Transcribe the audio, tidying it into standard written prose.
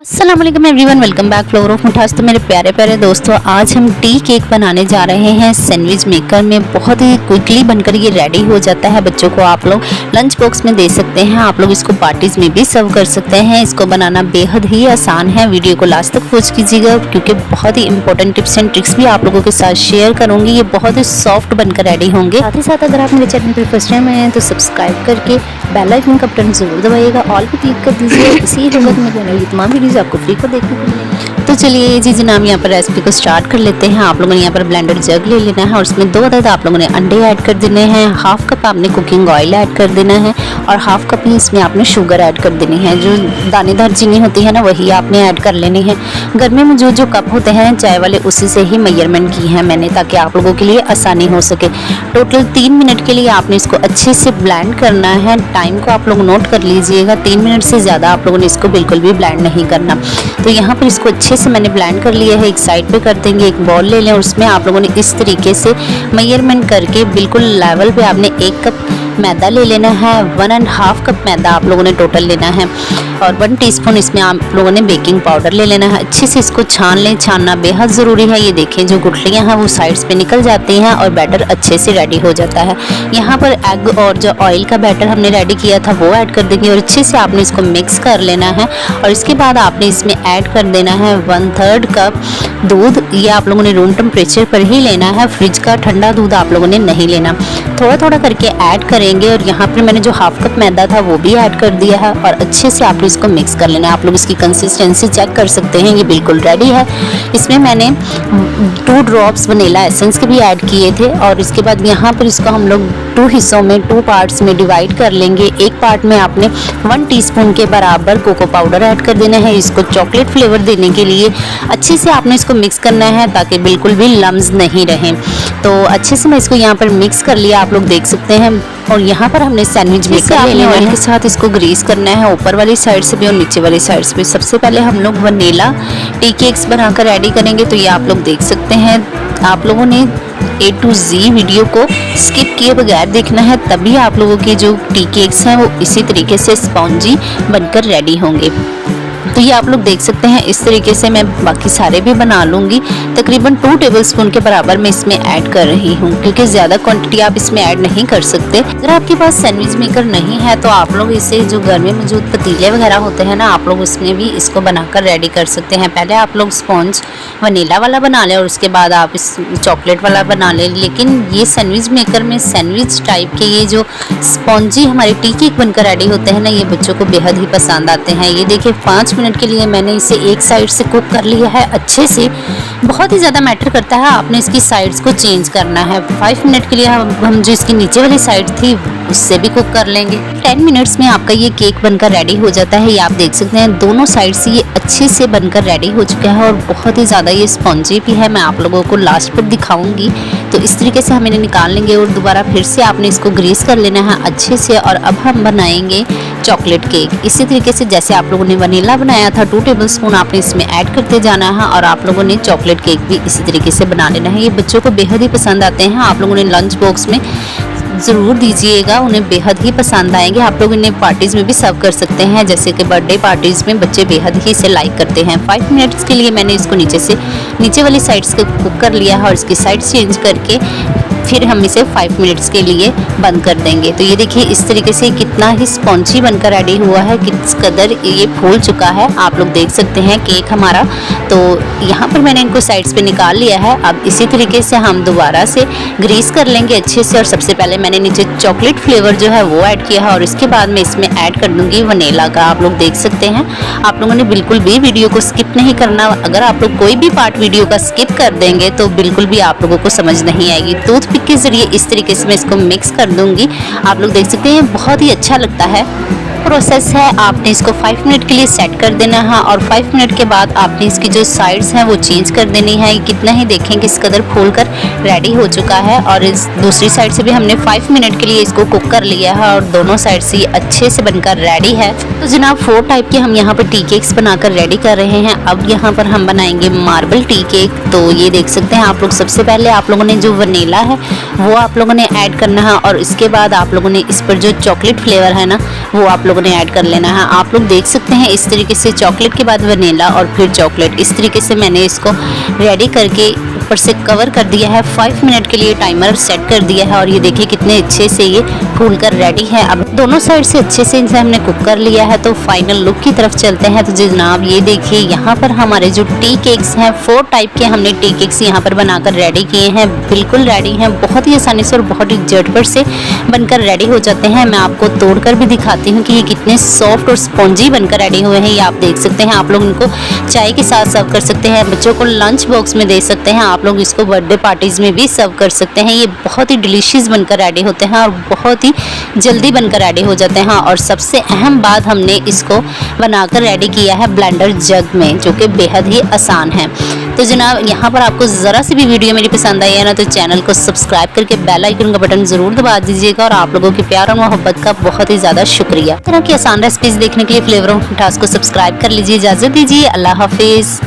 अस्सलाम वालेकुम everyone, welcome back floor of मिठास। तो मेरे प्यारे प्यारे दोस्तों, आज हम टी केक बनाने जा रहे हैं सैंडविच मेकर में। बहुत ही क्विकली बनकर ये रेडी हो जाता है। बच्चों को आप लोग लंच बॉक्स में दे सकते हैं, आप लोग इसको पार्टीज में भी सर्व कर सकते हैं। इसको बनाना बेहद ही आसान है। वीडियो को लास्ट तक वॉच कीजिएगा क्योंकि बहुत ही इंपॉर्टेंट टिप्स एंड ट्रिक्स भी आप लोगों के साथ शेयर करूंगी। ये बहुत ही सॉफ्ट बनकर रेडी होंगे। साथ ही साथ अगर आप मेरे चैनल पर फर्स्ट टाइम आए हैं तो सब्सक्राइब करके बेल आइकन का बटन जरूर दबाइएगा, ऑल पे क्लिक कर दीजिए। इसी वक्त में बनाने वाली तमाम वीडियोस आपको फ्री को देखने को मिलेंगी। तो चलिए जी जनाब, यहाँ पर रेसिपी को स्टार्ट कर लेते हैं। आप लोगों ने यहाँ पर ब्लेंडर जग ले लेना है और उसमें 2 अदद आप लोगों ने अंडे ऐड कर देने हैं। हाफ कप आपने कुकिंग ऑयल ऐड कर देना है और हाफ कप ही इसमें आपने शुगर ऐड कर देनी है। जो दानेदार चीनी होती है ना, वही आपने ऐड कर लेनी है। गर्मी में जो कप होते हैं चाय वाले, उसी से ही मेजरमेंट की है मैंने, ताकि आप लोगों के लिए आसानी हो सके। टोटल 3 मिनट के लिए आपने इसको अच्छे से ब्लेंड करना है। टाइम को आप लोग नोट कर लीजिएगा, 3 मिनट से ज़्यादा आप लोगों ने इसको बिल्कुल भी ब्लेंड नहीं करना। तो यहाँ पर इसको अच्छे से मैंने ब्लेंड कर लिया है। एक साइड पे कर देंगे। एक बॉल ले लें और उसमें आप लोगों ने इस तरीके से मेजरमेंट करके बिल्कुल लेवल पे आपने 1 कप मैदा ले लेना है। 1.5 कप मैदा आप लोगों ने टोटल लेना है और 1 टीस्पून इसमें आप लोगों ने बेकिंग पाउडर ले लेना है। अच्छे से इसको छान लें। छानना बेहद ज़रूरी है। ये देखें, जो गुठलियाँ हैं वो साइड्स पे निकल जाती हैं और बैटर अच्छे से रेडी हो जाता है। यहाँ पर एग और जो ऑयल का बैटर हमने रेडी किया था वो ऐड कर देंगे और अच्छे से आपने इसको मिक्स कर लेना है। और इसके बाद आपने इसमें ऐड कर देना है 1/3 कप दूध। ये आप लोगों ने रूम टेम्परेचर पर ही लेना है, फ्रिज का ठंडा दूध आप लोगों ने नहीं लेना। थोड़ा थोड़ा करके ऐड करेंगे और यहाँ पर मैंने जो हाफ कप मैदा था वो भी ऐड कर दिया है और अच्छे से आपने इसको मिक्स कर लेना है। आप लोग इसकी कंसिस्टेंसी चेक कर सकते हैं, ये बिल्कुल रेडी है। इसमें मैंने 2 ड्रॉप्स वनीला एसेंस के भी ऐड किए थे और इसके बाद यहाँ पर इसको हम लोग 2 हिस्सों में 2 पार्ट्स में डिवाइड कर लेंगे। एक पार्ट में आपने 1 टीस्पून के बराबर कोको पाउडर ऐड कर देना है। इसको चॉकलेट फ्लेवर देने के लिए अच्छे से आपने इसको मिक्स करना है ताकि बिल्कुल भी लम्स नहीं रहें। तो अच्छे से मैं इसको यहाँ पर मिक्स कर लिया, आप लोग देख सकते हैं। और यहाँ पर हमने सैंडविच मेकर ले लिया है। ऑयल के साथ इसको ग्रीस करना है, ऊपर वाली साइड से भी और नीचे वाली साइड से भी। सबसे पहले हम लोग वनीला टी केक्स बनाकर रेडी करेंगे। तो ये आप लोग देख सकते हैं। आप लोगों ने A to Z वीडियो को स्किप किए बगैर देखना है, तभी आप लोगों के जो टी केक्स हैं वो इसी तरीके से स्पॉन्जी बनकर रेडी होंगे। तो ये आप लोग देख सकते हैं। इस तरीके से मैं बाकी सारे भी बना लूँगी। तकरीबन 2 टेबलस्पून के बराबर मैं इसमें ऐड कर रही हूँ क्योंकि ज़्यादा क्वांटिटी आप इसमें ऐड नहीं कर सकते। अगर आपके पास सैंडविच मेकर नहीं है तो आप लोग इसे, जो घर में मौजूद पतीले वगैरह होते हैं ना, आप लोग उसमें भी इसको बनाकर रेडी कर सकते हैं। पहले आप लोग स्पॉन्ज वनीला वाला बना लें और उसके बाद आप इस चॉकलेट वाला बना लें। लेकिन ये सैंडविच मेकर में सैंडविच टाइप के ये जो स्पॉन्जी हमारे टी केक बनकर रेडी होते हैं ना, ये बच्चों को बेहद ही पसंद आते हैं। ये देखिए, 5 मिनट के लिए मैंने इसे एक साइड से कुक कर लिया है अच्छे से। बहुत ही ज़्यादा मैटर करता है, आपने इसकी साइड्स को चेंज करना है। 5 मिनट के लिए हम जो इसकी नीचे वाली साइड थी उससे भी कुक कर लेंगे। 10 मिनट्स में आपका ये केक बनकर रेडी हो जाता है। ये आप देख सकते हैं, दोनों साइड से ये अच्छे से बनकर रेडी हो चुका है और बहुत ही ज़्यादा ये स्पॉन्जी भी है। मैं आप लोगों को लास्ट पर दिखाऊंगी। तो इस तरीके से हम इन्हें निकाल लेंगे और दोबारा फिर से आपने इसको ग्रीस कर लेना है अच्छे से। और अब हम बनाएंगे चॉकलेट केक इसी तरीके से जैसे आप लोगों ने वनीला बनाया था। 2 टेबलस्पून आपने इसमें ऐड करते जाना है और आप लोगों ने चॉकलेट केक भी इसी तरीके से बना लेना है। ये बच्चों को बेहद ही पसंद आते हैं। आप लोगों ने लंच बॉक्स में ज़रूर दीजिएगा, उन्हें बेहद ही पसंद आएंगे। आप लोग इन्हें पार्टीज़ में भी सर्व कर सकते हैं, जैसे कि बर्थडे पार्टीज़ में बच्चे बेहद ही इसे लाइक करते हैं। 5 मिनट्स के लिए मैंने इसको नीचे वाली साइड से कुक कर लिया है और इसकी साइड चेंज करके फिर हम इसे 5 मिनट्स के लिए बंद कर देंगे। तो ये देखिए, इस तरीके से कितना ही स्पॉन्जी बनकर रेडी हुआ है, किस कदर ये फूल चुका है। आप लोग देख सकते हैं केक हमारा। तो यहाँ पर मैंने इनको साइड्स पे निकाल लिया है। अब इसी तरीके से हम दोबारा से ग्रीस कर लेंगे अच्छे से। और सबसे पहले मैंने नीचे चॉकलेट फ्लेवर जो है वो ऐड किया है और इसके बाद मैं इसमें ऐड कर दूँगी वनीला का। आप लोग देख सकते हैं। आप लोगों ने बिल्कुल भी वीडियो को स्किप नहीं करना। अगर आप लोग कोई भी पार्ट वीडियो का स्किप कर देंगे तो बिल्कुल भी आप लोगों को समझ नहीं आएगी। टूथपिक के जरिए इस तरीके से मैं इसको मिक्स कर दूंगी। आप लोग देख सकते हैं, बहुत ही अच्छा लगता है। प्रोसेस है, आपने इसको 5 मिनट के लिए सेट कर देना है और 5 मिनट के बाद आपने इसकी जो साइड्स हैं वो चेंज कर देनी है। कितना ही देखें किस कदर फूल कर रेडी हो चुका है। और इस दूसरी साइड से भी हमने 5 मिनट के लिए इसको कुक कर लिया है और दोनों साइड से अच्छे से बनकर रेडी है। तो जनाब, 4 टाइप के हम यहाँ पर टी केक्स बनाकर रेडी कर रहे हैं। अब यहाँ पर हम बनाएंगे मार्बल टी केक। तो ये देख सकते हैं आप लोग, सबसे पहले आप लोगों ने जो वनीला है वो आप लोगों ने ऐड करना है और इसके बाद आप लोगों ने इस पर जो चॉकलेट फ्लेवर है ना वो आप लोगों ने ऐड कर लेना है। आप लोग देख सकते हैं इस तरीके से चॉकलेट के बाद वनीला और फिर चॉकलेट, इस तरीके से मैंने इसको रेडी करके ऊपर से कवर कर दिया है। 5 मिनट के लिए टाइमर सेट कर दिया है और ये देखिए कितने अच्छे से ये फूल कर रेडी है। अब दोनों साइड से अच्छे से इसे हमने कुक कर लिया है, तो फाइनल लुक की तरफ चलते हैं। तो जनाब ये देखिए यहाँ पर हमारे जो टी केक्स हैं 4 टाइप के हमने टी केक्स यहाँ पर बनाकर रेडी किए हैं। बिल्कुल रेडी हैं, बहुत ही आसानी से और बहुत ही झटपट से बनकर रेडी हो जाते हैं। मैं आपको तोड़कर भी दिखाती हूँ कि ये कितने सॉफ्ट और स्पॉन्जी बनकर रेडी हुए हैं। ये आप देख सकते हैं। आप लोग इनको चाय के साथ सर्व कर सकते हैं, बच्चों को लंच बॉक्स में दे सकते हैं, आप लोग इसको बर्थडे पार्टीज में भी सर्व कर सकते हैं। ये बहुत ही डिलीशियस बनकर रेडी होते हैं और बहुत ही जल्दी बनकर रेडी हो जाते हैं। और सबसे अहम बात, हमने इसको बनाकर रेडी किया है ब्लेंडर जग में, जो कि बेहद ही आसान है। तो जनाब यहाँ पर आपको ज़रा सी भी वीडियो मेरी पसंद आई है ना, तो चैनल को सब्सक्राइब करके बेल आइकन का बटन ज़रूर दबा दीजिएगा। और आप लोगों के प्यार और मोहब्बत का बहुत ही ज़्यादा शुक्रिया। इस तरह की आसान रेसिपीज़ देखने के लिए फ्लेवर ऑफ मिठास को सब्सक्राइब कर लीजिए। इजाज़त दीजिए, अल्लाह हाफिज़।